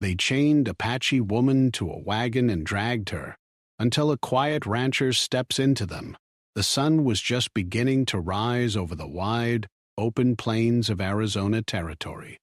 They chained Apache woman to a wagon and dragged her, until a quiet rancher steps into them. The sun was just beginning to rise over the wide, open plains of Arizona territory.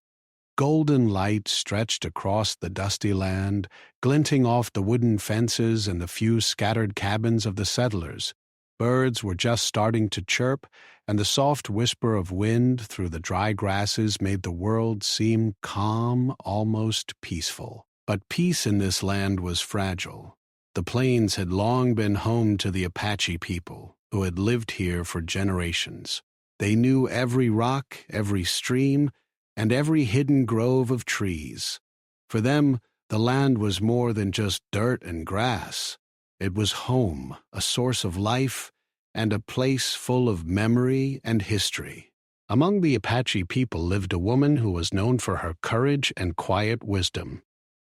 Golden light stretched across the dusty land, glinting off the wooden fences and the few scattered cabins of the settlers. Birds were just starting to chirp, and the soft whisper of wind through the dry grasses made the world seem calm, almost peaceful. But peace in this land was fragile. The plains had long been home to the Apache people, who had lived here for generations. They knew every rock, every stream, and every hidden grove of trees. For them, the land was more than just dirt and grass. It was home, a source of life, and a place full of memory and history. Among the Apache people lived a woman who was known for her courage and quiet wisdom.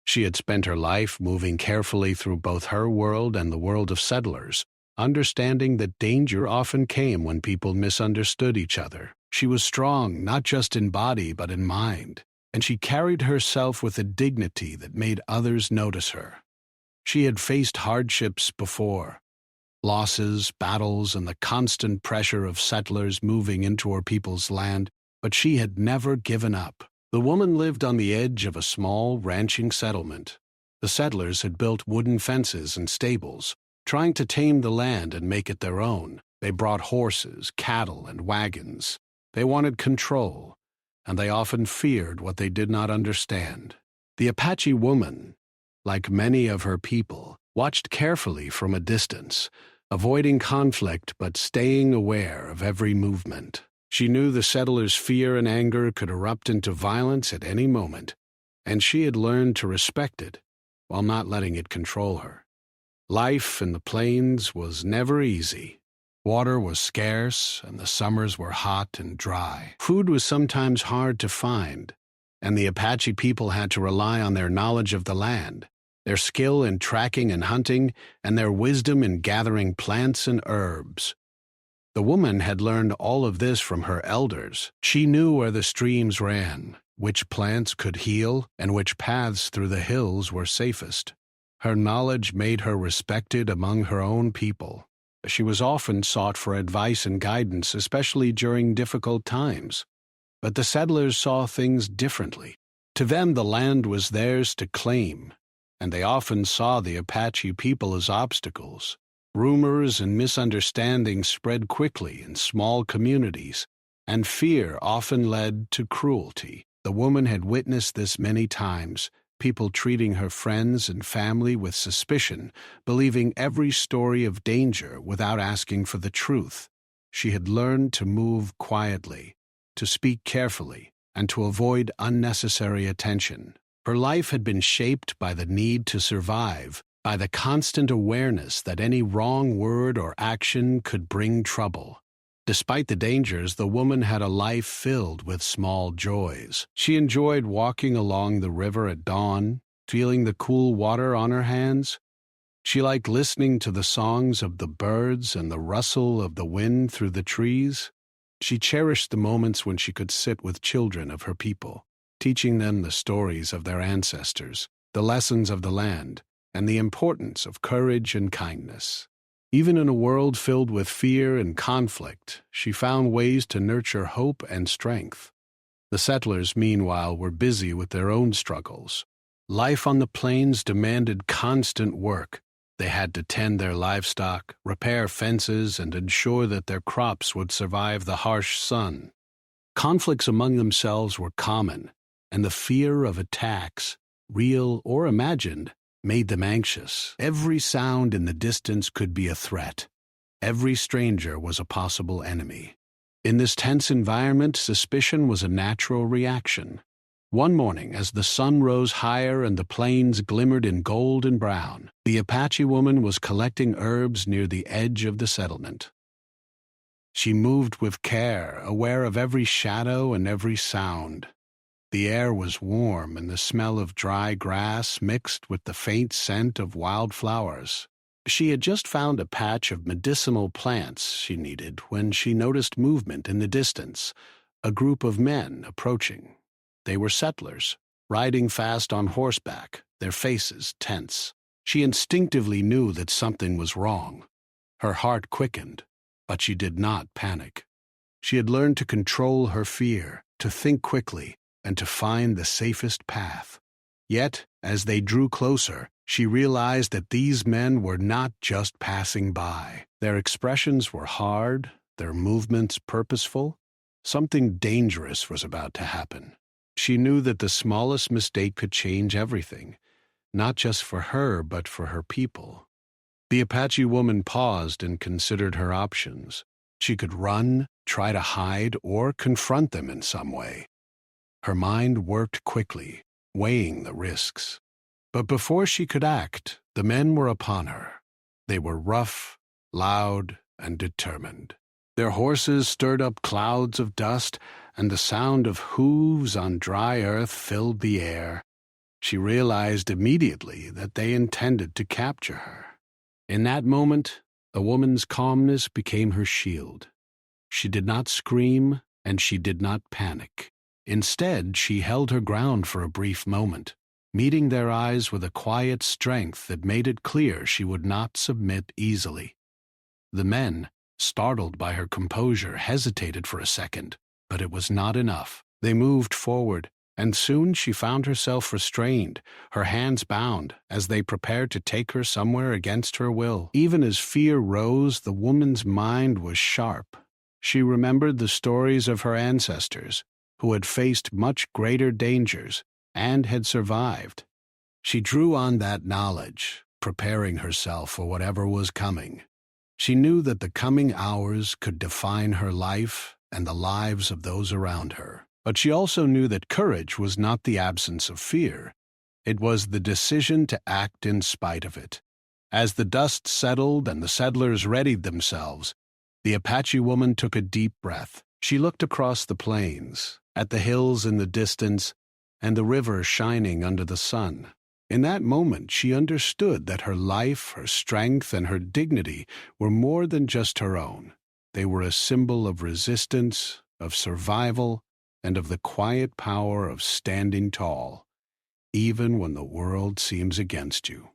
She had spent her life moving carefully through both her world and the world of settlers, understanding that danger often came when people misunderstood each other. She was strong, not just in body but in mind, and she carried herself with a dignity that made others notice her. She had faced hardships before, losses, battles, and the constant pressure of settlers moving into her people's land, but she had never given up. The woman lived on the edge of a small ranching settlement. The settlers had built wooden fences and stables, trying to tame the land and make it their own. They brought horses, cattle, and wagons. They wanted control, and they often feared what they did not understand. The Apache woman, like many of her people, watched carefully from a distance, avoiding conflict but staying aware of every movement. She knew the settlers' fear and anger could erupt into violence at any moment, and she had learned to respect it while not letting it control her. Life in the plains was never easy. Water was scarce, and the summers were hot and dry. Food was sometimes hard to find, and the Apache people had to rely on their knowledge of the land, their skill in tracking and hunting, and their wisdom in gathering plants and herbs. The woman had learned all of this from her elders. She knew where the streams ran, which plants could heal, and which paths through the hills were safest. Her knowledge made her respected among her own people. She was often sought for advice and guidance, especially during difficult times. But the settlers saw things differently. To them, the land was theirs to claim, and they often saw the Apache people as obstacles. Rumors and misunderstandings spread quickly in small communities, and fear often led to cruelty. The woman had witnessed this many times, people treating her friends and family with suspicion, believing every story of danger without asking for the truth. She had learned to move quietly, to speak carefully, and to avoid unnecessary attention. Her life had been shaped by the need to survive, by the constant awareness that any wrong word or action could bring trouble. Despite the dangers, the woman had a life filled with small joys. She enjoyed walking along the river at dawn, feeling the cool water on her hands. She liked listening to the songs of the birds and the rustle of the wind through the trees. She cherished the moments when she could sit with children of her people, teaching them the stories of their ancestors, the lessons of the land, and the importance of courage and kindness. Even in a world filled with fear and conflict, she found ways to nurture hope and strength. The settlers, meanwhile, were busy with their own struggles. Life on the plains demanded constant work. They had to tend their livestock, repair fences, and ensure that their crops would survive the harsh sun. Conflicts among themselves were common, and the fear of attacks, real or imagined, made them anxious. Every sound in the distance could be a threat. Every stranger was a possible enemy. In this tense environment, suspicion was a natural reaction. One morning, as the sun rose higher and the plains glimmered in gold and brown, the Apache woman was collecting herbs near the edge of the settlement. She moved with care, aware of every shadow and every sound. The air was warm, and the smell of dry grass mixed with the faint scent of wildflowers. She had just found a patch of medicinal plants she needed when she noticed movement in the distance, a group of men approaching. They were settlers, riding fast on horseback, their faces tense. She instinctively knew that something was wrong. Her heart quickened, but she did not panic. She had learned to control her fear, to think quickly, and to find the safest path. Yet, as they drew closer, she realized that these men were not just passing by. Their expressions were hard, their movements purposeful. Something dangerous was about to happen. She knew that the smallest mistake could change everything, not just for her, but for her people. The Apache woman paused and considered her options. She could run, try to hide, or confront them in some way. Her mind worked quickly, weighing the risks. But before she could act, the men were upon her. They were rough, loud, and determined. Their horses stirred up clouds of dust, and the sound of hooves on dry earth filled the air. She realized immediately that they intended to capture her. In that moment, the woman's calmness became her shield. She did not scream, and she did not panic. Instead, she held her ground for a brief moment, meeting their eyes with a quiet strength that made it clear she would not submit easily. The men, startled by her composure, hesitated for a second, but it was not enough. They moved forward, and soon she found herself restrained, her hands bound, as they prepared to take her somewhere against her will. Even as fear rose, the woman's mind was sharp. She remembered the stories of her ancestors, who had faced much greater dangers and had survived. She drew on that knowledge, preparing herself for whatever was coming. She knew that the coming hours could define her life and the lives of those around her. But she also knew that courage was not the absence of fear. It was the decision to act in spite of it. As the dust settled and the settlers readied themselves, the Apache woman took a deep breath. She looked across the plains, at the hills in the distance, and the river shining under the sun. In that moment, she understood that her life, her strength, and her dignity were more than just her own. They were a symbol of resistance, of survival, and of the quiet power of standing tall, even when the world seems against you.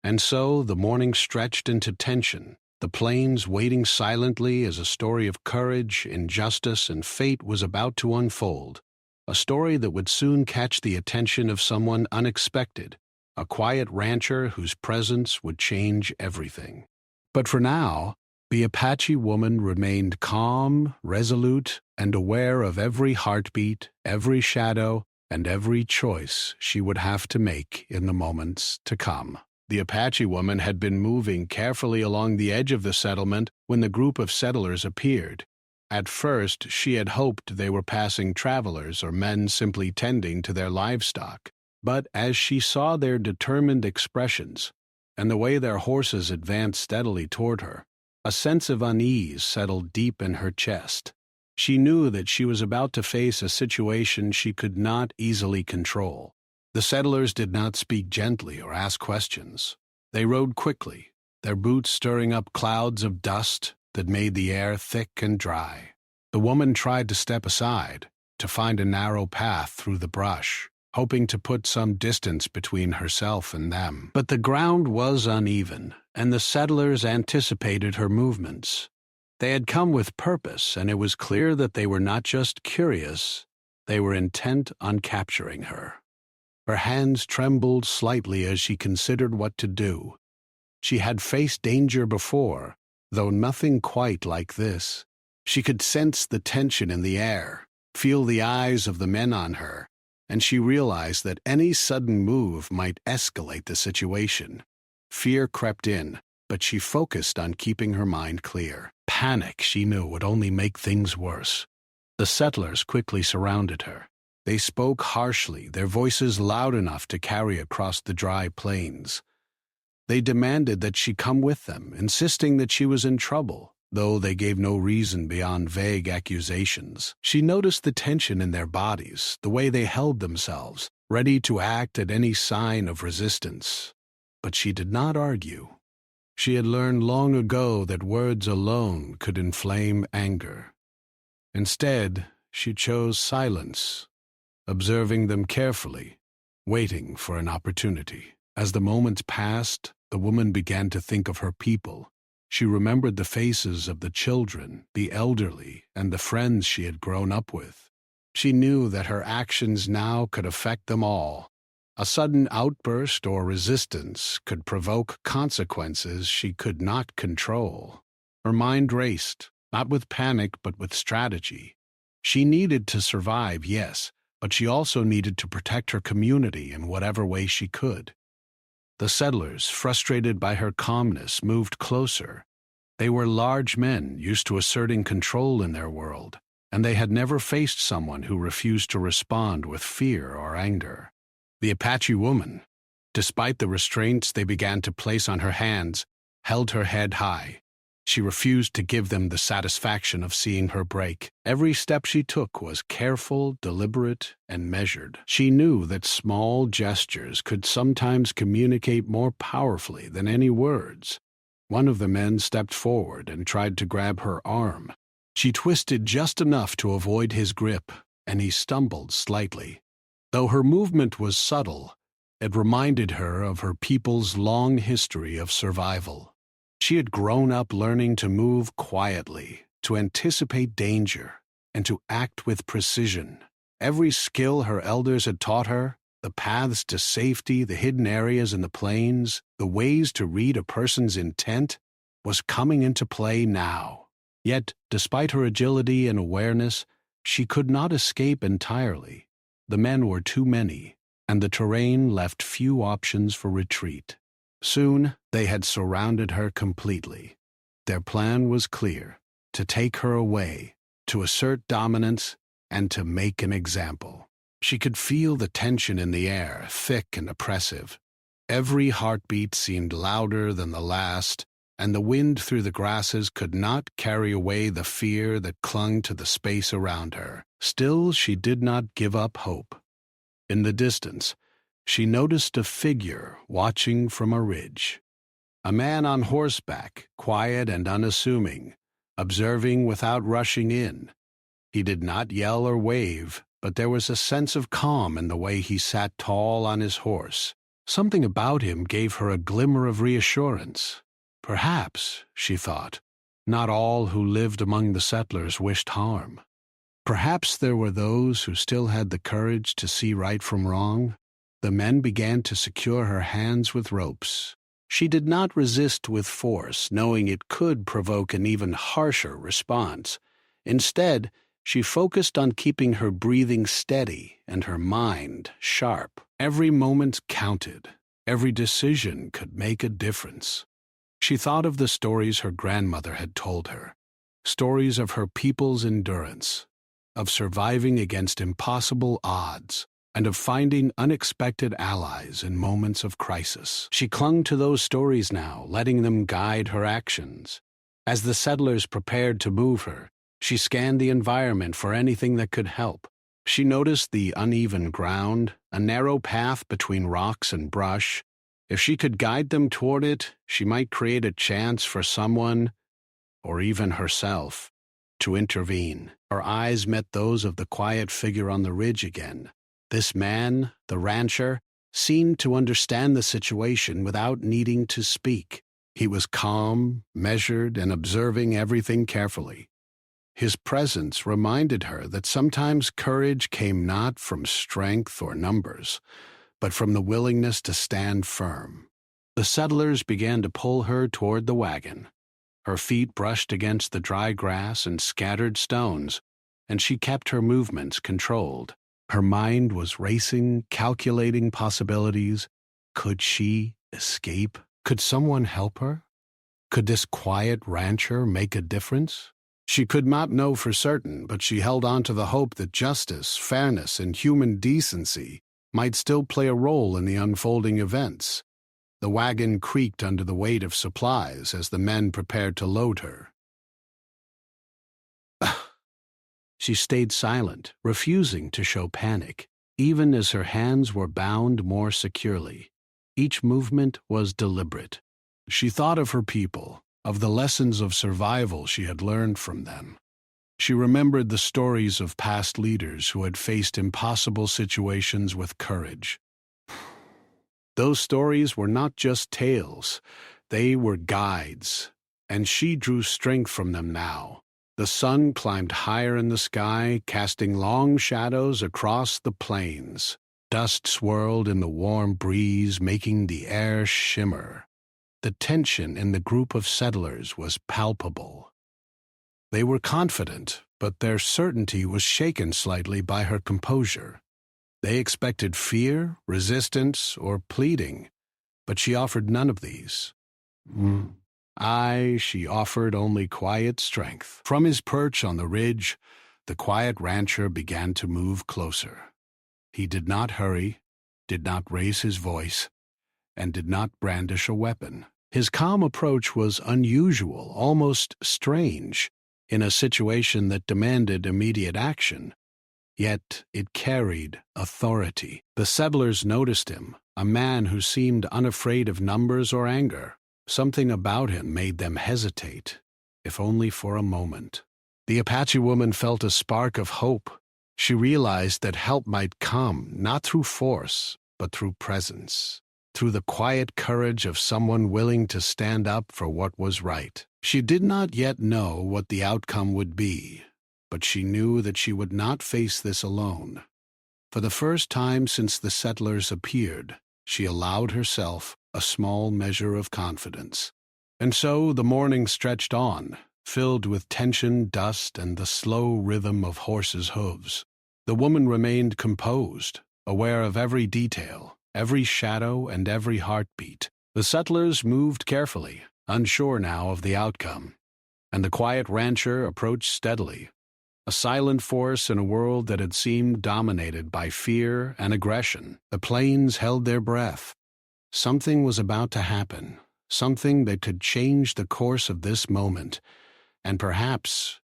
And so the morning stretched into tension, the plains waiting silently as a story of courage, injustice, and fate was about to unfold, a story that would soon catch the attention of someone unexpected, a quiet rancher whose presence would change everything. But for now, the Apache woman remained calm, resolute, and aware of every heartbeat, every shadow, and every choice she would have to make in the moments to come. The Apache woman had been moving carefully along the edge of the settlement when the group of settlers appeared. At first, she had hoped they were passing travelers or men simply tending to their livestock. But as she saw their determined expressions and the way their horses advanced steadily toward her, a sense of unease settled deep in her chest. She knew that she was about to face a situation she could not easily control. The settlers did not speak gently or ask questions. They rode quickly, their boots stirring up clouds of dust that made the air thick and dry. The woman tried to step aside, to find a narrow path through the brush, hoping to put some distance between herself and them. But the ground was uneven, and the settlers anticipated her movements. They had come with purpose, and it was clear that they were not just curious, they were intent on capturing her. Her hands trembled slightly as she considered what to do. She had faced danger before, though nothing quite like this. She could sense the tension in the air, feel the eyes of the men on her, and she realized that any sudden move might escalate the situation. Fear crept in, but she focused on keeping her mind clear. Panic, she knew, would only make things worse. The settlers quickly surrounded her. They spoke harshly, their voices loud enough to carry across the dry plains. They demanded that she come with them, insisting that she was in trouble, though they gave no reason beyond vague accusations. She noticed the tension in their bodies, the way they held themselves, ready to act at any sign of resistance. But she did not argue. She had learned long ago that words alone could inflame anger. Instead, she chose silence, observing them carefully, waiting for an opportunity. As the moments passed, the woman began to think of her people. She remembered the faces of the children, the elderly, and the friends she had grown up with. She knew that her actions now could affect them all. A sudden outburst or resistance could provoke consequences she could not control. Her mind raced, not with panic but with strategy. She needed to survive, yes, but she also needed to protect her community in whatever way she could. The settlers, frustrated by her calmness, moved closer. They were large men used to asserting control in their world, and they had never faced someone who refused to respond with fear or anger. The Apache woman, despite the restraints they began to place on her hands, held her head high. She refused to give them the satisfaction of seeing her break. Every step she took was careful, deliberate, and measured. She knew that small gestures could sometimes communicate more powerfully than any words. One of the men stepped forward and tried to grab her arm. She twisted just enough to avoid his grip, and he stumbled slightly. Though her movement was subtle, it reminded her of her people's long history of survival. She had grown up learning to move quietly, to anticipate danger, and to act with precision. Every skill her elders had taught her, the paths to safety, the hidden areas in the plains, the ways to read a person's intent, was coming into play now. Yet, despite her agility and awareness, she could not escape entirely. The men were too many, and the terrain left few options for retreat. Soon, they had surrounded her completely. Their plan was clear: to take her away, to assert dominance, and to make an example. She could feel the tension in the air, thick and oppressive. Every heartbeat seemed louder than the last, and the wind through the grasses could not carry away the fear that clung to the space around her. Still, she did not give up hope. In the distance, she noticed a figure watching from a ridge. A man on horseback, quiet and unassuming, observing without rushing in. He did not yell or wave, but there was a sense of calm in the way he sat tall on his horse. Something about him gave her a glimmer of reassurance. Perhaps, she thought, not all who lived among the settlers wished harm. Perhaps there were those who still had the courage to see right from wrong. The men began to secure her hands with ropes. She did not resist with force, knowing it could provoke an even harsher response. Instead, she focused on keeping her breathing steady and her mind sharp. Every moment counted. Every decision could make a difference. She thought of the stories her grandmother had told her, stories of her people's endurance, of surviving against impossible odds, and of finding unexpected allies in moments of crisis. She clung to those stories now, letting them guide her actions. As the settlers prepared to move her, she scanned the environment for anything that could help. She noticed the uneven ground, a narrow path between rocks and brush. If she could guide them toward it, she might create a chance for someone, or even herself, to intervene. Her eyes met those of the quiet figure on the ridge again. This man, the rancher, seemed to understand the situation without needing to speak. He was calm, measured, and observing everything carefully. His presence reminded her that sometimes courage came not from strength or numbers, but from the willingness to stand firm. The settlers began to pull her toward the wagon. Her feet brushed against the dry grass and scattered stones, and she kept her movements controlled. Her mind was racing, calculating possibilities. Could she escape? Could someone help her? Could this quiet rancher make a difference? She could not know for certain, but she held on to the hope that justice, fairness, and human decency might still play a role in the unfolding events. The wagon creaked under the weight of supplies as the men prepared to load her. She stayed silent, refusing to show panic, even as her hands were bound more securely. Each movement was deliberate. She thought of her people, of the lessons of survival she had learned from them. She remembered the stories of past leaders who had faced impossible situations with courage. Those stories were not just tales, they were guides, and she drew strength from them now. The sun climbed higher in the sky, casting long shadows across the plains. Dust swirled in the warm breeze, making the air shimmer. The tension in the group of settlers was palpable. They were confident, but their certainty was shaken slightly by her composure. They expected fear, resistance, or pleading, but she offered none of these. She offered only quiet strength. From his perch on the ridge, the quiet rancher began to move closer. He did not hurry, did not raise his voice, and did not brandish a weapon. His calm approach was unusual, almost strange, in a situation that demanded immediate action. Yet it carried authority. The settlers noticed him, a man who seemed unafraid of numbers or anger. Something about him made them hesitate, if only for a moment. The Apache woman felt a spark of hope. She realized that help might come, not through force, but through presence, through the quiet courage of someone willing to stand up for what was right. She did not yet know what the outcome would be, but she knew that she would not face this alone. For the first time since the settlers appeared, she allowed herself a small measure of confidence. And so the morning stretched on, filled with tension, dust, and the slow rhythm of horses' hooves. The woman remained composed, aware of every detail, every shadow, and every heartbeat. The settlers moved carefully, unsure now of the outcome, and the quiet rancher approached steadily, a silent force in a world that had seemed dominated by fear and aggression. The plains held their breath. Something was about to happen, something that could change the course of this moment, and perhaps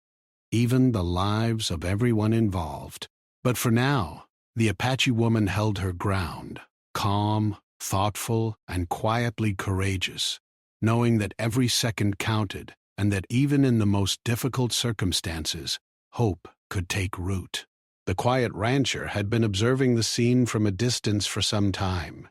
even the lives of everyone involved. But for now, the Apache woman held her ground, calm, thoughtful, and quietly courageous, knowing that every second counted and that even in the most difficult circumstances, hope could take root. The quiet rancher had been observing the scene from a distance for some time.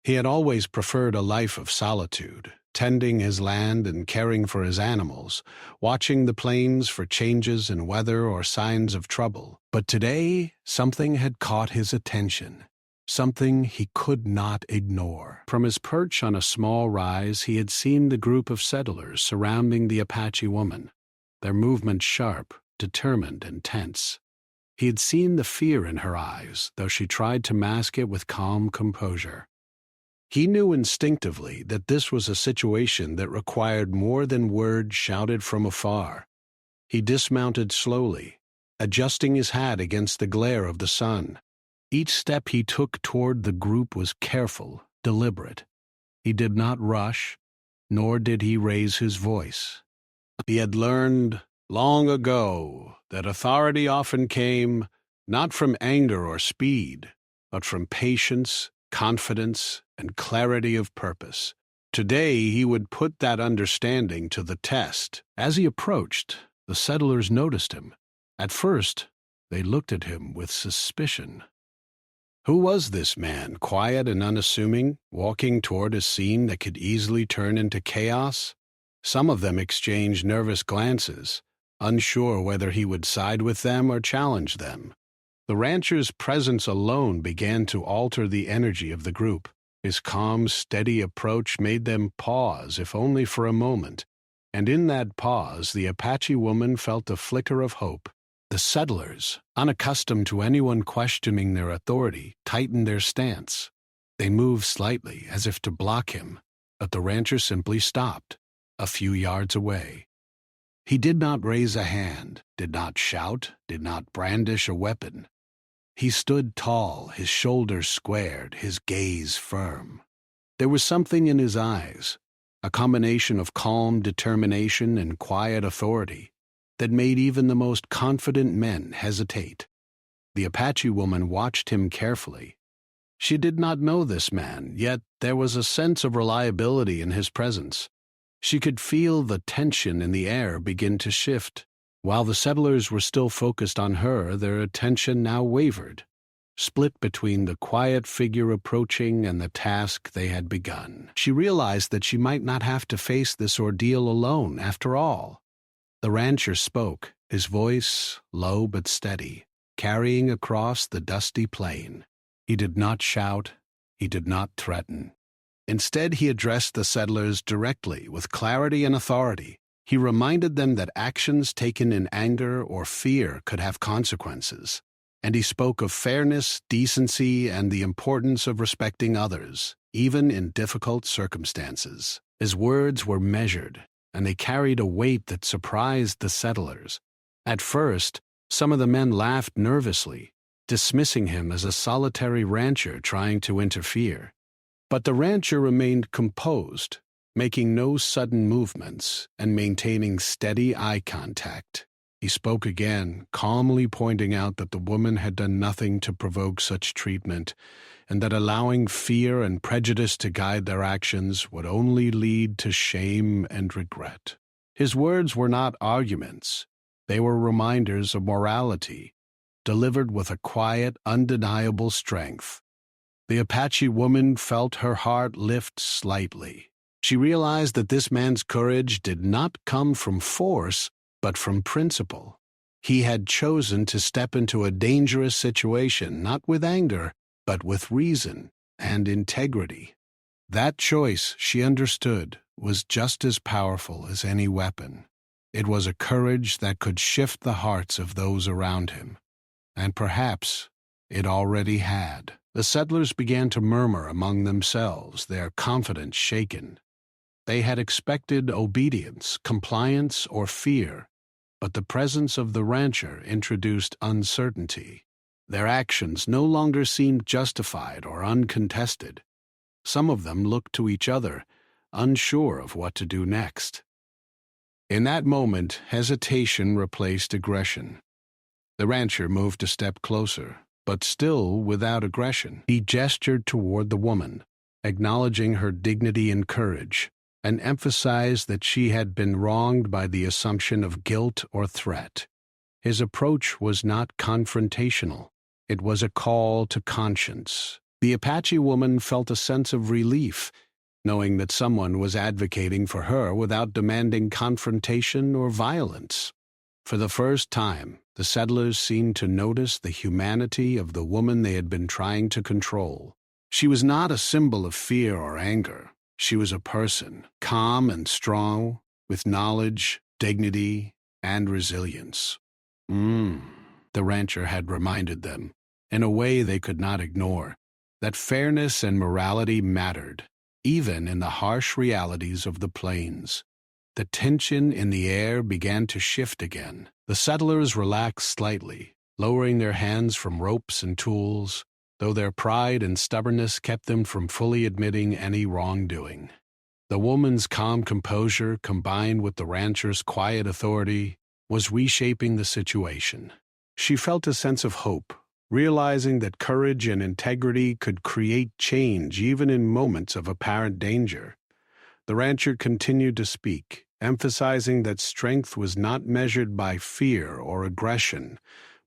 He had always preferred a life of solitude, tending his land and caring for his animals, watching the plains for changes in weather or signs of trouble. But today, something had caught his attention, something he could not ignore. From his perch on a small rise, he had seen the group of settlers surrounding the Apache woman, their movements sharp, determined, and tense. He had seen the fear in her eyes, though she tried to mask it with calm composure. He knew instinctively that this was a situation that required more than words shouted from afar. He dismounted slowly, adjusting his hat against the glare of the sun. Each step he took toward the group was careful, deliberate. He did not rush, nor did he raise his voice. He had learned long ago that authority often came not from anger or speed, but from patience, confidence, and clarity of purpose. Today he would put that understanding to the test. As he approached, the settlers noticed him. At first, they looked at him with suspicion. Who was this man, quiet and unassuming, walking toward a scene that could easily turn into chaos? Some of them exchanged nervous glances, unsure whether he would side with them or challenge them. The rancher's presence alone began to alter the energy of the group. His calm, steady approach made them pause, if only for a moment, and in that pause the Apache woman felt a flicker of hope. The settlers, unaccustomed to anyone questioning their authority, tightened their stance. They moved slightly, as if to block him, but the rancher simply stopped, a few yards away. He did not raise a hand, did not shout, did not brandish a weapon. He stood tall, his shoulders squared, his gaze firm. There was something in his eyes, a combination of calm determination and quiet authority, that made even the most confident men hesitate. The Apache woman watched him carefully. She did not know this man, yet there was a sense of reliability in his presence. She could feel the tension in the air begin to shift. While the settlers were still focused on her, their attention now wavered. split between the quiet figure approaching and the task they had begun. She realized that she might not have to face this ordeal alone, after all. The rancher spoke, his voice low but steady, carrying across the dusty plain. He did not shout, he did not threaten. Instead, he addressed the settlers directly, with clarity and authority. He reminded them that actions taken in anger or fear could have consequences, and he spoke of fairness, decency, and the importance of respecting others, even in difficult circumstances. His words were measured, and they carried a weight that surprised the settlers. At first, some of the men laughed nervously, dismissing him as a solitary rancher trying to interfere. But the rancher remained composed, making no sudden movements and maintaining steady eye contact. He spoke again, calmly pointing out that the woman had done nothing to provoke such treatment, and that allowing fear and prejudice to guide their actions would only lead to shame and regret. His words were not arguments. They were reminders of morality, delivered with a quiet, undeniable strength. The Apache woman felt her heart lift slightly. She realized that this man's courage did not come from force, but from principle. He had chosen to step into a dangerous situation, not with anger, but with reason and integrity. That choice, she understood, was just as powerful as any weapon. It was a courage that could shift the hearts of those around him. And perhaps it already had. The settlers began to murmur among themselves, their confidence shaken. They had expected obedience, compliance, or fear, but the presence of the rancher introduced uncertainty. Their actions no longer seemed justified or uncontested. Some of them looked to each other, unsure of what to do next. In that moment, hesitation replaced aggression. The rancher moved a step closer, but still without aggression. He gestured toward the woman, acknowledging her dignity and courage, and emphasized that she had been wronged by the assumption of guilt or threat. His approach was not confrontational. It was a call to conscience. The Apache woman felt a sense of relief, knowing that someone was advocating for her without demanding confrontation or violence. For the first time, the settlers seemed to notice the humanity of the woman they had been trying to control. She was not a symbol of fear or anger. She was a person, calm and strong, with knowledge, dignity, and resilience. The rancher had reminded them, in a way they could not ignore, that fairness and morality mattered, even in the harsh realities of the plains. The tension in the air began to shift again. The settlers relaxed slightly, lowering their hands from ropes and tools, though their pride and stubbornness kept them from fully admitting any wrongdoing. The woman's calm composure, combined with the rancher's quiet authority, was reshaping the situation. She felt a sense of hope, realizing that courage and integrity could create change even in moments of apparent danger. The rancher continued to speak, emphasizing that strength was not measured by fear or aggression,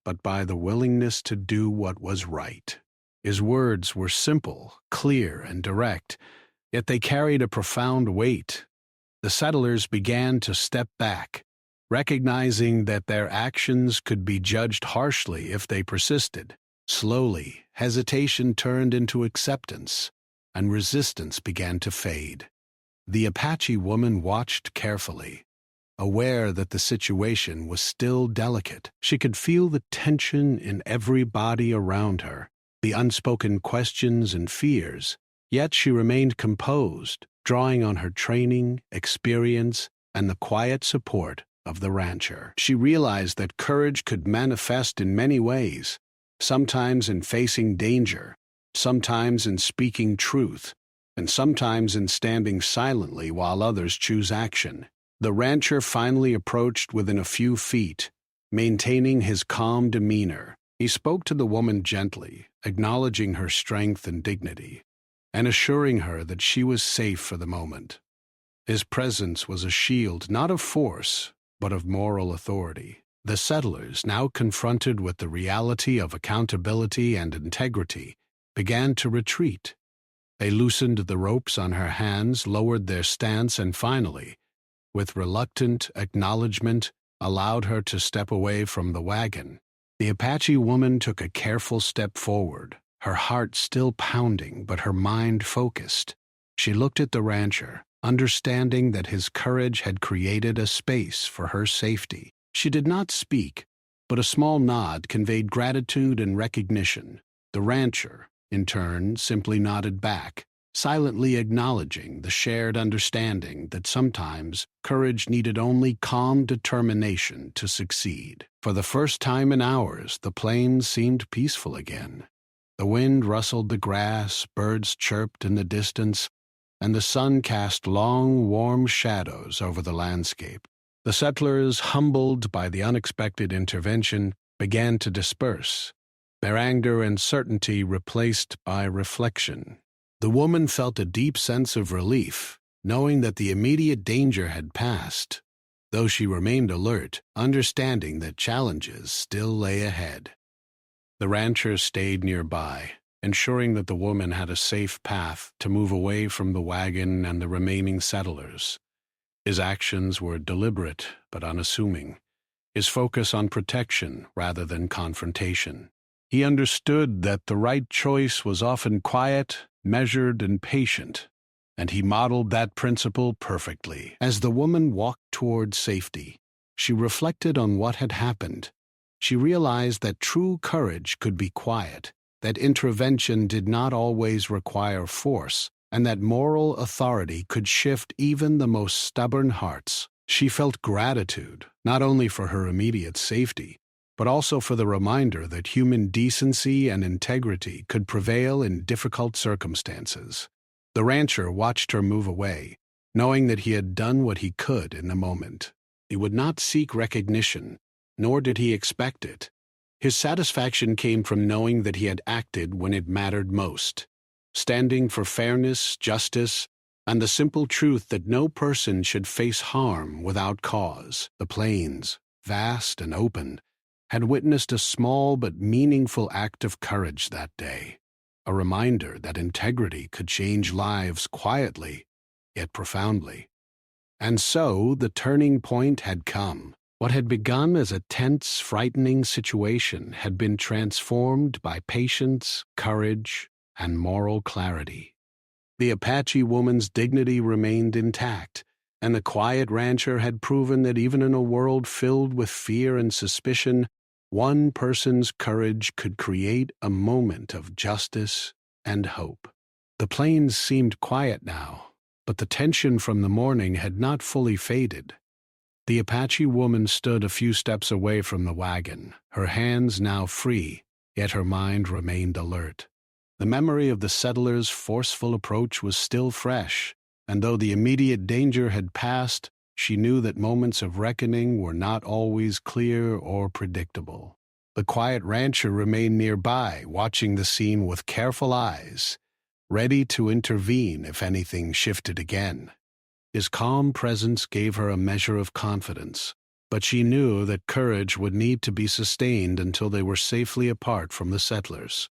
but by the willingness to do what was right. His words were simple, clear, and direct, yet they carried a profound weight. The settlers began to step back, recognizing that their actions could be judged harshly if they persisted. Slowly, hesitation turned into acceptance, and resistance began to fade. The Apache woman watched carefully, aware that the situation was still delicate. She could feel the tension in every body around her, the unspoken questions and fears, yet she remained composed, drawing on her training, experience, and the quiet support of the rancher. She realized that courage could manifest in many ways, sometimes in facing danger, sometimes in speaking truth, and sometimes in standing silently while others choose action. The rancher finally approached within a few feet, maintaining his calm demeanor. He spoke to the woman gently, acknowledging her strength and dignity, and assuring her that she was safe for the moment. His presence was a shield not of force, but of moral authority. The settlers, now confronted with the reality of accountability and integrity, began to retreat. They loosened the ropes on her hands, lowered their stance, and finally, with reluctant acknowledgement, allowed her to step away from the wagon. The Apache woman took a careful step forward, her heart still pounding but her mind focused. She looked at the rancher, understanding that his courage had created a space for her safety. She did not speak, but a small nod conveyed gratitude and recognition. The rancher, in turn, simply nodded back, silently acknowledging the shared understanding that sometimes courage needed only calm determination to succeed. For the first time in hours, the plains seemed peaceful again. The wind rustled the grass, birds chirped in the distance, and the sun cast long, warm shadows over the landscape. The settlers, humbled by the unexpected intervention, began to disperse, their anger and certainty replaced by reflection. The woman felt a deep sense of relief, knowing that the immediate danger had passed, though she remained alert, understanding that challenges still lay ahead. The rancher stayed nearby, ensuring that the woman had a safe path to move away from the wagon and the remaining settlers. His actions were deliberate but unassuming, his focus on protection rather than confrontation. He understood that the right choice was often quiet, measured, and patient, and he modeled that principle perfectly. As the woman walked toward safety, she reflected on what had happened. She realized that true courage could be quiet, that intervention did not always require force, and that moral authority could shift even the most stubborn hearts. She felt gratitude, not only for her immediate safety, but also for the reminder that human decency and integrity could prevail in difficult circumstances. The rancher watched her move away, knowing that he had done what he could in the moment. He would not seek recognition, nor did he expect it. His satisfaction came from knowing that he had acted when it mattered most, standing for fairness, justice, and the simple truth that no person should face harm without cause. The plains, vast and open, had witnessed a small but meaningful act of courage that day, a reminder that integrity could change lives quietly, yet profoundly. And so the turning point had come. What had begun as a tense, frightening situation had been transformed by patience, courage, and moral clarity. The Apache woman's dignity remained intact, and the quiet rancher had proven that even in a world filled with fear and suspicion, one person's courage could create a moment of justice and hope. The plains seemed quiet now, but the tension from the morning had not fully faded. The Apache woman stood a few steps away from the wagon, her hands now free, yet her mind remained alert. The memory of the settlers' forceful approach was still fresh, and though the immediate danger had passed, she knew that moments of reckoning were not always clear or predictable. The quiet rancher remained nearby, watching the scene with careful eyes, ready to intervene if anything shifted again. His calm presence gave her a measure of confidence, but she knew that courage would need to be sustained until they were safely apart from the settlers.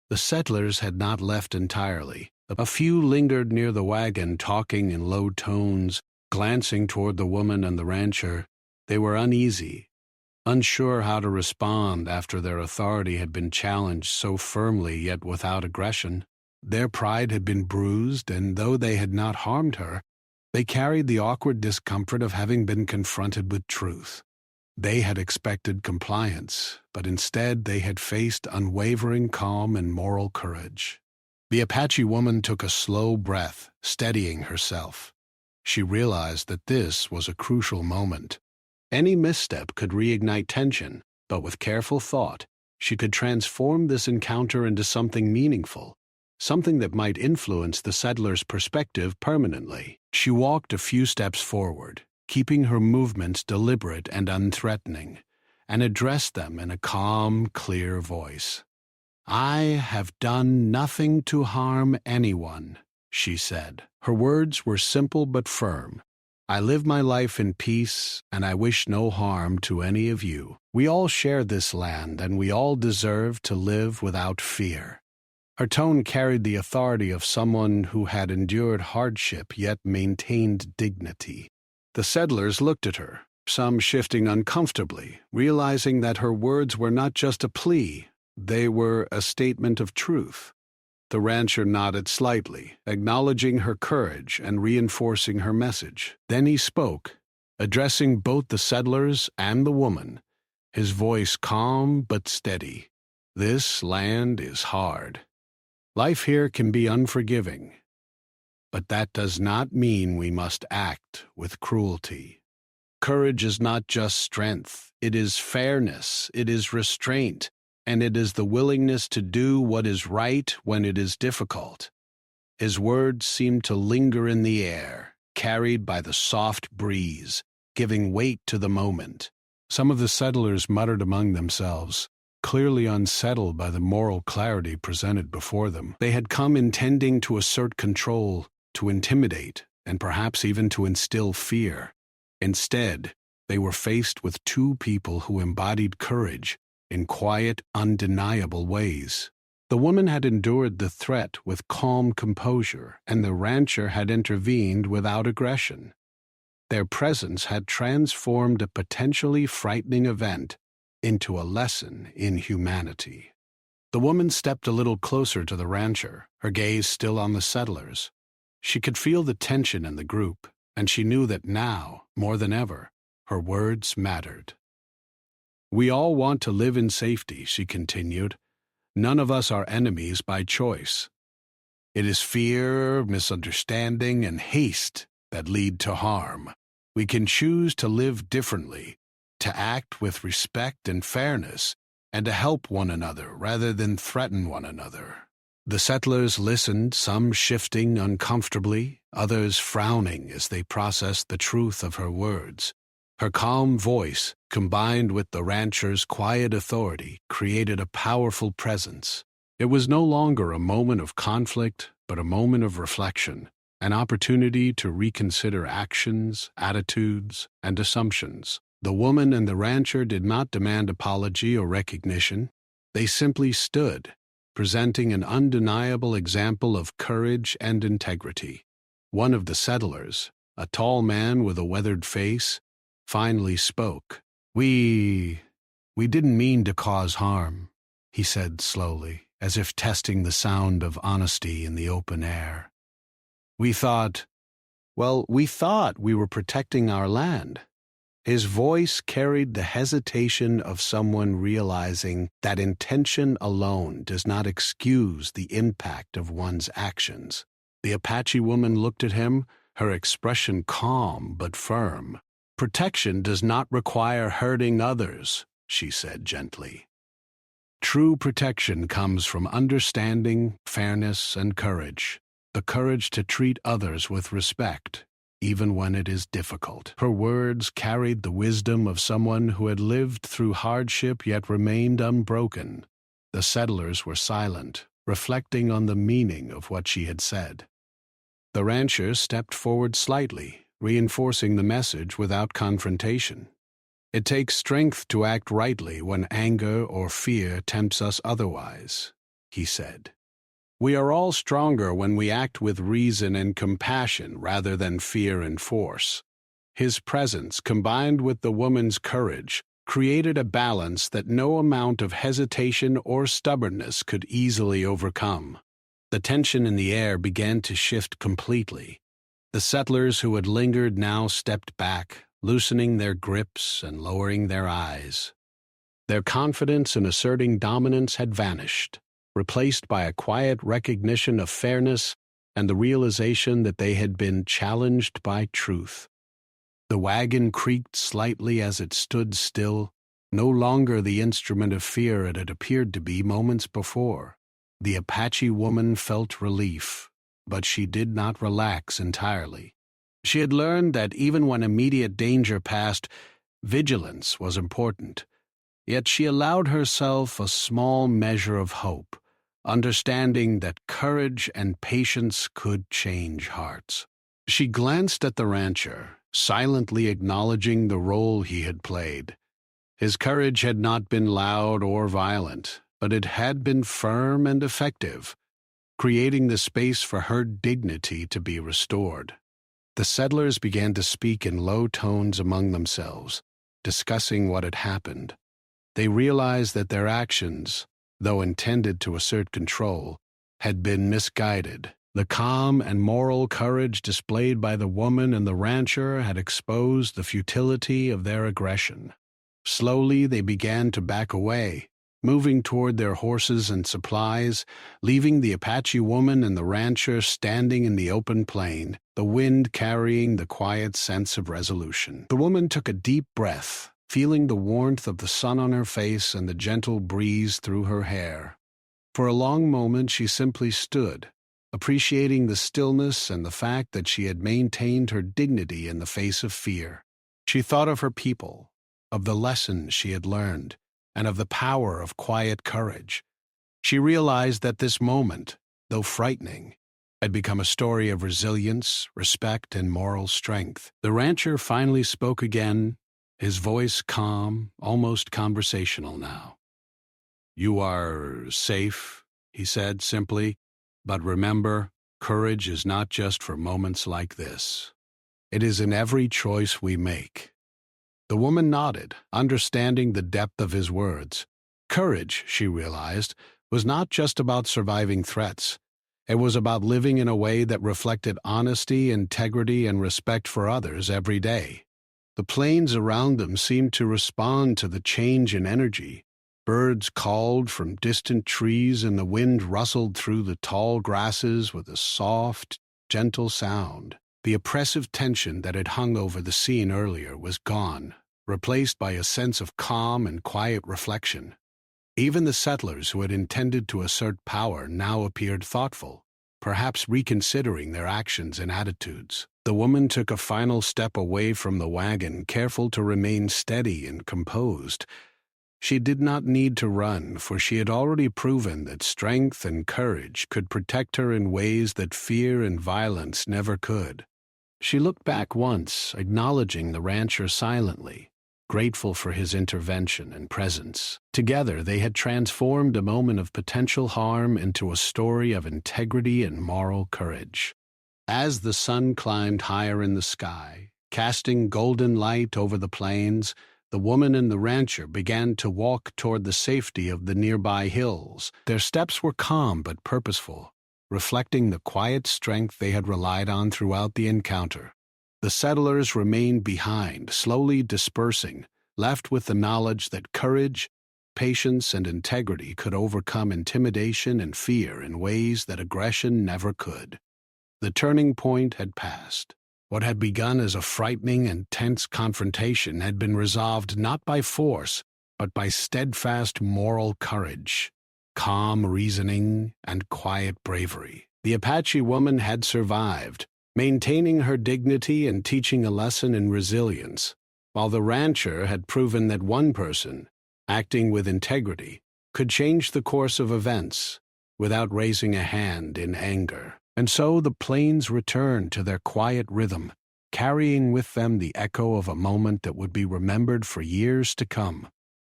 The settlers had not left entirely. A few lingered near the wagon, talking in low tones, glancing toward the woman and the rancher. They were uneasy, unsure how to respond after their authority had been challenged so firmly yet without aggression. Their pride had been bruised, and though they had not harmed her, they carried the awkward discomfort of having been confronted with truth. They had expected compliance, but instead they had faced unwavering calm and moral courage. The Apache woman took a slow breath, steadying herself. She realized that this was a crucial moment. Any misstep could reignite tension, but with careful thought, she could transform this encounter into something meaningful, something that might influence the settlers' perspective permanently. She walked a few steps forward, keeping her movements deliberate and unthreatening, and addressed them in a calm, clear voice. "I have done nothing to harm anyone," she said. Her words were simple but firm, I live my life in peace, and I wish no harm to any of you. We all share this land, and we all deserve to live without fear." Her tone carried the authority of someone who had endured hardship yet maintained dignity. The settlers looked at her, some shifting uncomfortably, realizing that her words were not just a plea, they were a statement of truth. The rancher nodded slightly, acknowledging her courage and reinforcing her message. Then he spoke, addressing both the settlers and the woman, his voice calm but steady. "This land is hard. Life here can be unforgiving, but that does not mean we must act with cruelty. Courage is not just strength, it is fairness, it is restraint, and it is the willingness to do what is right when it is difficult." His words seemed to linger in the air, carried by the soft breeze, giving weight to the moment. Some of the settlers muttered among themselves, clearly unsettled by the moral clarity presented before them. They had come intending to assert control, to intimidate, and perhaps even to instill fear. Instead, they were faced with two people who embodied courage in quiet, undeniable ways. The woman had endured the threat with calm composure, and the rancher had intervened without aggression. Their presence had transformed a potentially frightening event into a lesson in humanity. The woman stepped a little closer to the rancher, her gaze still on the settlers. She could feel the tension in the group, and she knew that now, more than ever, her words mattered. "We all want to live in safety," she continued. "None of us are enemies by choice. It is fear, misunderstanding, and haste that lead to harm. We can choose to live differently, to act with respect and fairness, and to help one another rather than threaten one another." The settlers listened, some shifting uncomfortably, others frowning as they processed the truth of her words. Her calm voice, combined with the rancher's quiet authority, created a powerful presence. It was no longer a moment of conflict, but a moment of reflection, an opportunity to reconsider actions, attitudes, and assumptions. The woman and the rancher did not demand apology or recognition. They simply stood, presenting an undeniable example of courage and integrity. One of the settlers, a tall man with a weathered face, finally spoke. We didn't mean to cause harm," he said slowly, as if testing the sound of honesty in the open air. We thought we were protecting our land." His voice carried the hesitation of someone realizing that intention alone does not excuse the impact of one's actions. The Apache woman looked at him, her expression calm but firm. "Protection does not require hurting others," she said gently. "True protection comes from understanding, fairness, and courage. The courage to treat others with respect, even when it is difficult." Her words carried the wisdom of someone who had lived through hardship yet remained unbroken. The settlers were silent, reflecting on the meaning of what she had said. The rancher stepped forward slightly, reinforcing the message without confrontation. "It takes strength to act rightly when anger or fear tempts us otherwise," he said. "We are all stronger when we act with reason and compassion rather than fear and force." His presence, combined with the woman's courage, created a balance that no amount of hesitation or stubbornness could easily overcome. The tension in the air began to shift completely. The settlers who had lingered now stepped back, loosening their grips and lowering their eyes. Their confidence in asserting dominance had vanished, replaced by a quiet recognition of fairness and the realization that they had been challenged by truth. The wagon creaked slightly as it stood still, no longer the instrument of fear it had appeared to be moments before. The Apache woman felt relief, but she did not relax entirely. She had learned that even when immediate danger passed, vigilance was important. Yet she allowed herself a small measure of hope, understanding that courage and patience could change hearts. She glanced at the rancher, silently acknowledging the role he had played. His courage had not been loud or violent, but it had been firm and effective, creating the space for her dignity to be restored. The settlers began to speak in low tones among themselves, discussing what had happened. They realized that their actions, though intended to assert control, had been misguided. The calm and moral courage displayed by the woman and the rancher had exposed the futility of their aggression. Slowly they began to back away, moving toward their horses and supplies, leaving the Apache woman and the rancher standing in the open plain, the wind carrying the quiet sense of resolution. The woman took a deep breath, feeling the warmth of the sun on her face and the gentle breeze through her hair. For a long moment she simply stood, appreciating the stillness and the fact that she had maintained her dignity in the face of fear. She thought of her people, of the lessons she had learned, and of the power of quiet courage. She realized that this moment, though frightening, had become a story of resilience, respect, and moral strength. The rancher finally spoke again, his voice calm, almost conversational now. "You are safe," he said simply, "but remember, courage is not just for moments like this. It is in every choice we make." The woman nodded, understanding the depth of his words. Courage, she realized, was not just about surviving threats. It was about living in a way that reflected honesty, integrity, and respect for others every day. The plains around them seemed to respond to the change in energy. Birds called from distant trees and the wind rustled through the tall grasses with a soft, gentle sound. The oppressive tension that had hung over the scene earlier was gone, replaced by a sense of calm and quiet reflection. Even the settlers who had intended to assert power now appeared thoughtful, perhaps reconsidering their actions and attitudes. The woman took a final step away from the wagon, careful to remain steady and composed. She did not need to run, for she had already proven that strength and courage could protect her in ways that fear and violence never could. She looked back once, acknowledging the rancher silently, grateful for his intervention and presence. Together, they had transformed a moment of potential harm into a story of integrity and moral courage. As the sun climbed higher in the sky, casting golden light over the plains, the woman and the rancher began to walk toward the safety of the nearby hills. Their steps were calm but purposeful, reflecting the quiet strength they had relied on throughout the encounter. The settlers remained behind, slowly dispersing, left with the knowledge that courage, patience, and integrity could overcome intimidation and fear in ways that aggression never could. The turning point had passed. What had begun as a frightening and tense confrontation had been resolved not by force, but by steadfast moral courage, calm reasoning, and quiet bravery. The Apache woman had survived, maintaining her dignity and teaching a lesson in resilience, while the rancher had proven that one person, acting with integrity, could change the course of events without raising a hand in anger. And so the plains returned to their quiet rhythm, carrying with them the echo of a moment that would be remembered for years to come.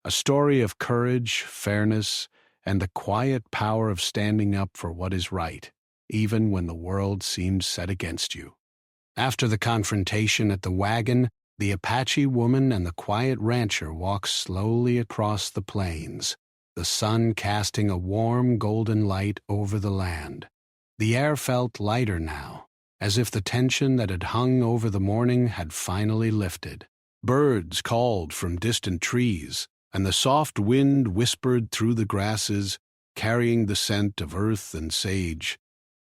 A story of courage, fairness, and the quiet power of standing up for what is right, even when the world seems set against you. After the confrontation at the wagon, the Apache woman and the quiet rancher walked slowly across the plains, the sun casting a warm golden light over the land. The air felt lighter now, as if the tension that had hung over the morning had finally lifted. Birds called from distant trees, and the soft wind whispered through the grasses, carrying the scent of earth and sage.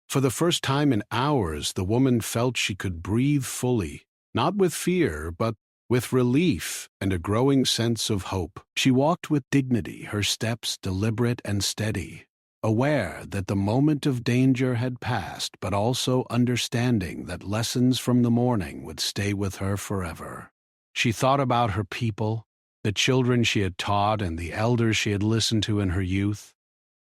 For the first time in hours, the woman felt she could breathe fully, not with fear, but with relief and a growing sense of hope. She walked with dignity, her steps deliberate and steady, aware that the moment of danger had passed, but also understanding that lessons from the morning would stay with her forever. She thought about her people, the children she had taught and the elders she had listened to in her youth.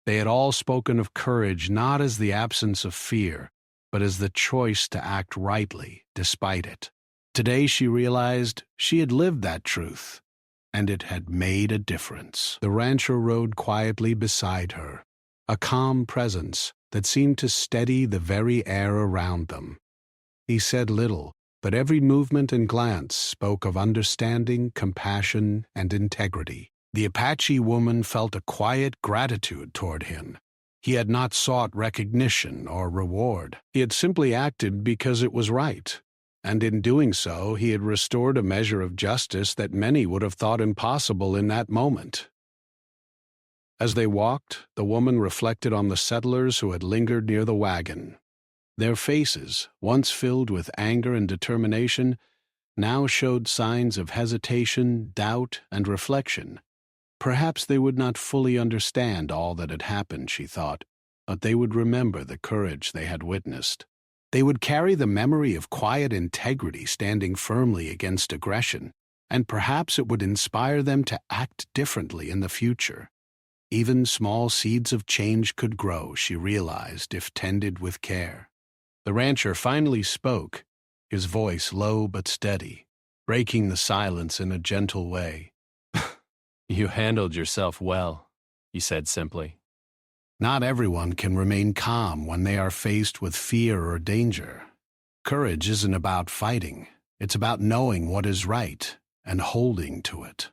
They had all spoken of courage not as the absence of fear, but as the choice to act rightly despite it. Today she realized she had lived that truth, and it had made a difference. The rancher rode quietly beside her, a calm presence that seemed to steady the very air around them. He said little, but every movement and glance spoke of understanding, compassion, and integrity. The Apache woman felt a quiet gratitude toward him. He had not sought recognition or reward. He had simply acted because it was right, and in doing so he had restored a measure of justice that many would have thought impossible in that moment. As they walked, the woman reflected on the settlers who had lingered near the wagon. Their faces, once filled with anger and determination, now showed signs of hesitation, doubt, and reflection. Perhaps they would not fully understand all that had happened, she thought, but they would remember the courage they had witnessed. They would carry the memory of quiet integrity standing firmly against aggression, and perhaps it would inspire them to act differently in the future. Even small seeds of change could grow, she realized, if tended with care. The rancher finally spoke, his voice low but steady, breaking the silence in a gentle way. You handled yourself well, he said simply. Not everyone can remain calm when they are faced with fear or danger. Courage isn't about fighting. It's about knowing what is right and holding to it.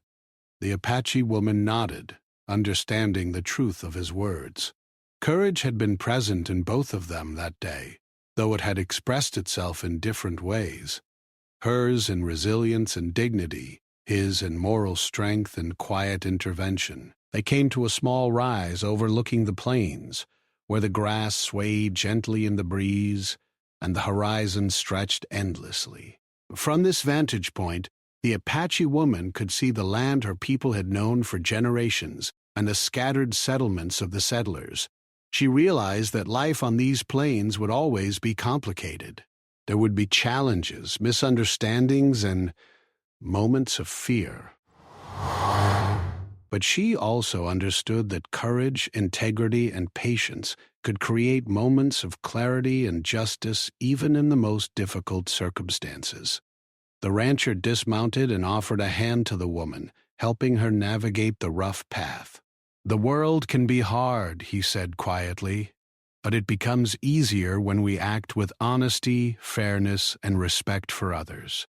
The Apache woman nodded, understanding the truth of his words. Courage had been present in both of them that day, though it had expressed itself in different ways. Hers in resilience and dignity, his in moral strength and quiet intervention. They came to a small rise overlooking the plains, where the grass swayed gently in the breeze and the horizon stretched endlessly. From this vantage point, the Apache woman could see the land her people had known for generations and the scattered settlements of the settlers. She realized that life on these plains would always be complicated. There would be challenges, misunderstandings, and moments of fear. But she also understood that courage, integrity, and patience could create moments of clarity and justice even in the most difficult circumstances. The rancher dismounted and offered a hand to the woman, helping her navigate the rough path. "The world can be hard," he said quietly, "but it becomes easier when we act with honesty, fairness, and respect for others.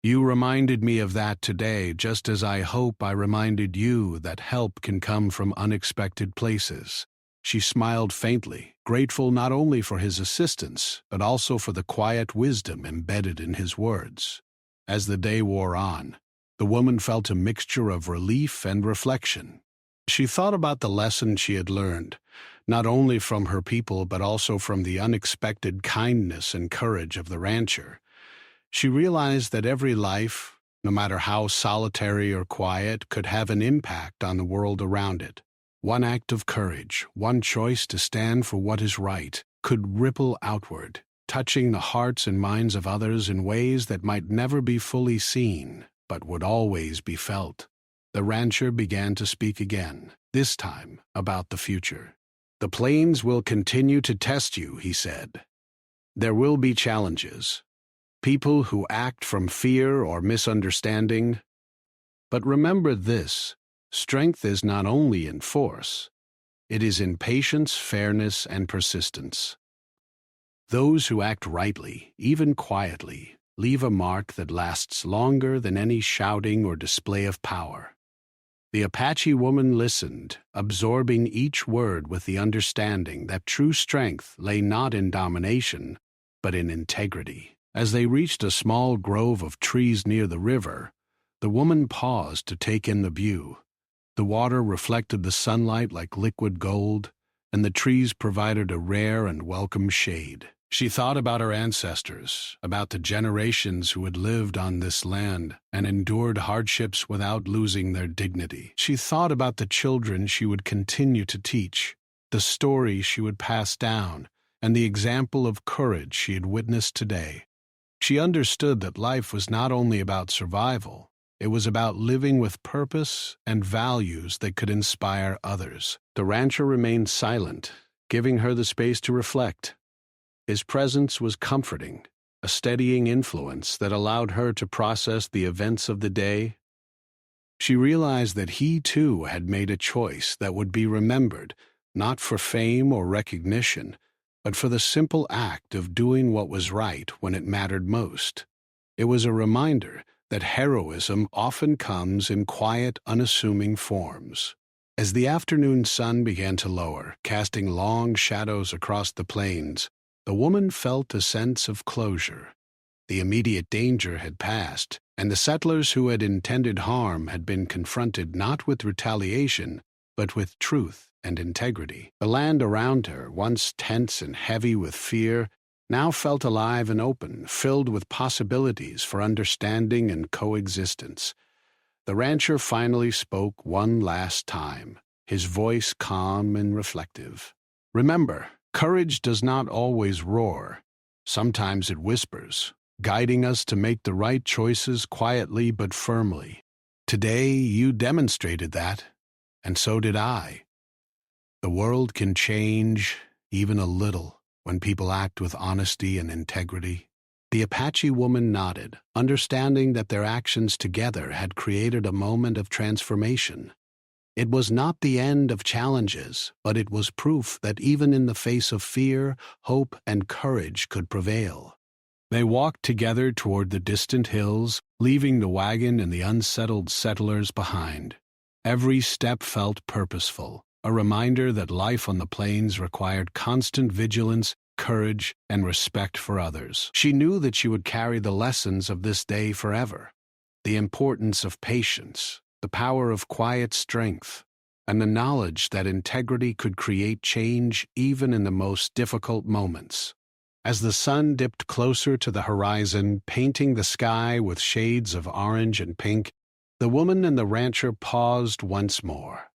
You reminded me of that today, just as I hope I reminded you that help can come from unexpected places." She smiled faintly, grateful not only for his assistance, but also for the quiet wisdom embedded in his words. As the day wore on, the woman felt a mixture of relief and reflection. She thought about the lesson she had learned, not only from her people but also from the unexpected kindness and courage of the rancher. She realized that every life, no matter how solitary or quiet, could have an impact on the world around it. One act of courage, one choice to stand for what is right, could ripple outward, touching the hearts and minds of others in ways that might never be fully seen, but would always be felt. The rancher began to speak again, this time about the future. "The plains will continue to test you," he said. "There will be challenges. People who act from fear or misunderstanding. But remember this, strength is not only in force, it is in patience, fairness, and persistence. Those who act rightly, even quietly, leave a mark that lasts longer than any shouting or display of power." The Apache woman listened, absorbing each word with the understanding that true strength lay not in domination, but in integrity. As they reached a small grove of trees near the river, the woman paused to take in the view. The water reflected the sunlight like liquid gold, and the trees provided a rare and welcome shade. She thought about her ancestors, about the generations who had lived on this land and endured hardships without losing their dignity. She thought about the children she would continue to teach, the stories she would pass down, and the example of courage she had witnessed today. She understood that life was not only about survival, it was about living with purpose and values that could inspire others. The rancher remained silent, giving her the space to reflect. His presence was comforting, a steadying influence that allowed her to process the events of the day. She realized that he too had made a choice that would be remembered, not for fame or recognition, but for the simple act of doing what was right when it mattered most. It was a reminder that heroism often comes in quiet, unassuming forms. As the afternoon sun began to lower, casting long shadows across the plains, the woman felt a sense of closure. The immediate danger had passed, and the settlers who had intended harm had been confronted not with retaliation, but with truth and integrity. The land around her, once tense and heavy with fear, now felt alive and open, filled with possibilities for understanding and coexistence. The rancher finally spoke one last time, his voice calm and reflective. "Remember, courage does not always roar. Sometimes it whispers, guiding us to make the right choices quietly but firmly. Today you demonstrated that, and so did I. The world can change, even a little, when people act with honesty and integrity." The Apache woman nodded, understanding that their actions together had created a moment of transformation. It was not the end of challenges, but it was proof that even in the face of fear, hope and courage could prevail. They walked together toward the distant hills, leaving the wagon and the unsettled settlers behind. Every step felt purposeful, a reminder that life on the plains required constant vigilance, courage, and respect for others. She knew that she would carry the lessons of this day forever. The importance of patience, the power of quiet strength, and the knowledge that integrity could create change even in the most difficult moments. As the sun dipped closer to the horizon, painting the sky with shades of orange and pink, the woman and the rancher paused once more.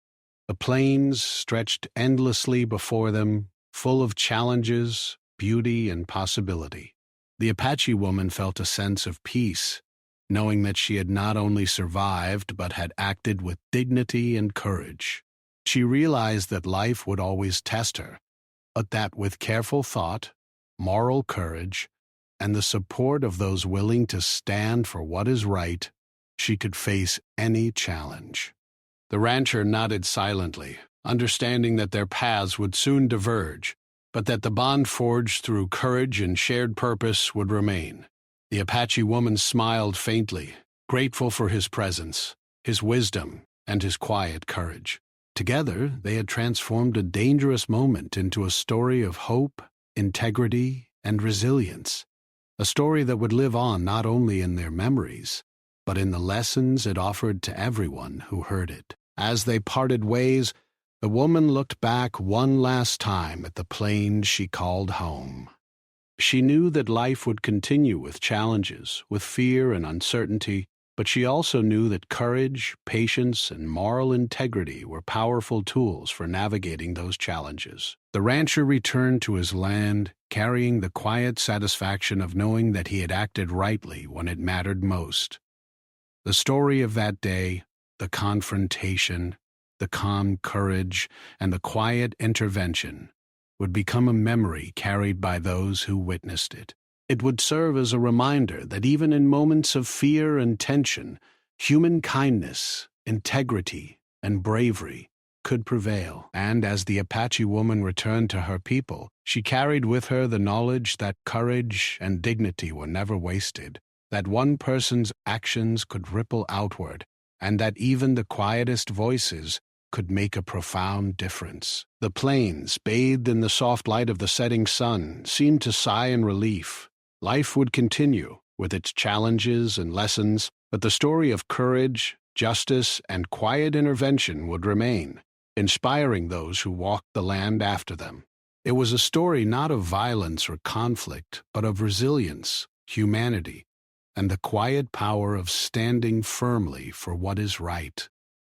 The plains stretched endlessly before them, full of challenges, beauty, and possibility. The Apache woman felt a sense of peace, knowing that she had not only survived but had acted with dignity and courage. She realized that life would always test her, but that with careful thought, moral courage, and the support of those willing to stand for what is right, she could face any challenge. The rancher nodded silently, understanding that their paths would soon diverge, but that the bond forged through courage and shared purpose would remain. The Apache woman smiled faintly, grateful for his presence, his wisdom, and his quiet courage. Together, they had transformed a dangerous moment into a story of hope, integrity, and resilience. A story that would live on not only in their memories, but in the lessons it offered to everyone who heard it. As they parted ways, the woman looked back one last time at the plains she called home. She knew that life would continue with challenges, with fear and uncertainty, but she also knew that courage, patience, and moral integrity were powerful tools for navigating those challenges. The rancher returned to his land, carrying the quiet satisfaction of knowing that he had acted rightly when it mattered most. The story of that day, the confrontation, the calm courage, and the quiet intervention would become a memory carried by those who witnessed it. It would serve as a reminder that even in moments of fear and tension, human kindness, integrity, and bravery could prevail. And as the Apache woman returned to her people, she carried with her the knowledge that courage and dignity were never wasted, that one person's actions could ripple outward, and that even the quietest voices could make a profound difference. The plains, bathed in the soft light of the setting sun, seemed to sigh in relief. Life would continue, with its challenges and lessons, but the story of courage, justice, and quiet intervention would remain, inspiring those who walked the land after them. It was a story not of violence or conflict, but of resilience, humanity, and the quiet power of standing firmly for what is right.